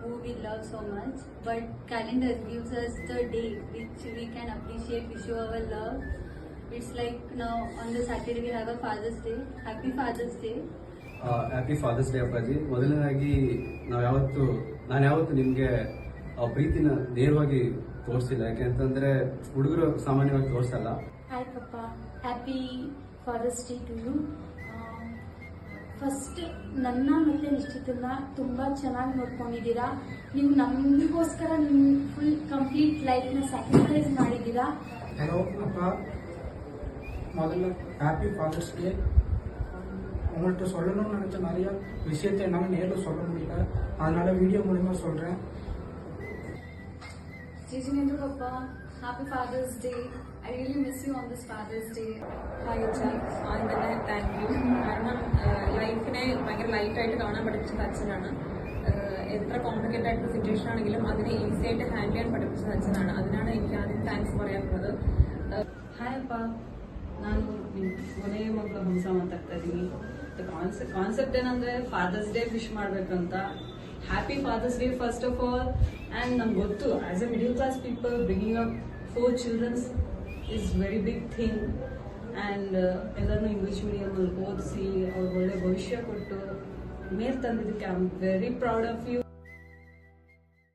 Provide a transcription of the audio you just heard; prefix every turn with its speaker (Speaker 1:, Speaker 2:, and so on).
Speaker 1: who we love so much, but calendar gives us the day which we can appreciate, we show our love. It's like now on the Saturday we have a Father's Day. Happy Father's Day.
Speaker 2: Happy father's day ಅಪ್ಪಾಜಿ. ಮೊದಲನೇದಾಗಿ ನಾನು ಯಾವತ್ತು ನಿಮಗೆ ಆ ಪ್ರೀತಿನ ನೇರವಾಗಿ ತೋರಿಸಿಲ್ಲ, ಯಾಕೆಂತಂದ್ರೆ ಹುಡುಗರು ಸಾಮಾನ್ಯವಾಗಿ ತೋರಿಸಲ್ಲ.
Speaker 3: Hi papa, happy father's day to you. First ನನ್ನ ಮತ್ತೆ ನಿಶ್ಚಿತನ್ನ ತುಂಬಾ ಚೆನ್ನಾಗಿ ನೋಡ್ಕೊಂಡಿದ್ದೀರಾ. ನೀವು ನಮಗೋಸ್ಕರ ನಿಮ್ಮ ಫುಲ್ ಕಂಪ್ಲೀಟ್ ಲೈಫ್ನ ಸ್ಯಾಕ್ರಿಫೈಸ್ ಮಾಡಿದ್ದೀರಾ.
Speaker 4: ஹலோ அப்பா, முதல்ல ஹாப்பி ஃபாதர்ஸ் டே. உங்கள்கிட்ட சொல்லணும்னு நினச்ச நிறைய விஷயத்தை என்னால் நேரில் சொல்ல முடியல, அதனால வீடியோ மூலமா சொல்கிறேன்.
Speaker 1: Jijinendra Papa, happy Father's Day. I really miss you on this Father's Day.
Speaker 5: Hi അച്ഛൻ, ആദ്യം തന്നെ താങ്ക് യു. കാരണം ലൈഫിനെ ഭയങ്കര ലൈറ്റായിട്ട് കാണാൻ പഠിപ്പിച്ചത് അച്ഛനാണ്. എത്ര കോംപ്ലിക്കേറ്റഡ് ആയിട്ടുള്ള സിറ്റുവേഷൻ ആണെങ്കിലും അതിനെ ഈസി ആയിട്ട് ഹാൻഡിൽ ചെയ്യാൻ പഠിപ്പിച്ചത് അച്ഛനാണ്. അതിനാണ് എനിക്ക് ആദ്യം താങ്ക്സ് പറയാനുള്ളത്.
Speaker 6: ಹಾಯ್ ಅಪ್ಪ, ನಾನು ಕೊನೆಯ ಮಗಳು ಹಂಸ ಮಾತಾಡ್ತಾ ಇದ್ದೀನಿ. ಕಾನ್ಸೆಪ್ಟ್ ಏನಂದ್ರೆ ಫಾದರ್ಸ್ ಡೇ ವಿಶ್ ಮಾಡ್ಬೇಕಂತ. Happy father's day first of all. And ನಮ್ಗೆ ಗೊತ್ತು, as a middle class people bringing up 4 childrens is very big thing. And ಎಲ್ಲರನ್ನೂ ಇಂಗ್ಲೀಷ್ ಮೀಡಿಯಮಲ್ಲಿ ಓದಿಸಿ ಅವ್ರಿಗೆ ಒಳ್ಳೆ ಭವಿಷ್ಯ ಕೊಟ್ಟು ಮೇಲ್ ತಂದಿದ್ದಕ್ಕೆ I am very proud of you.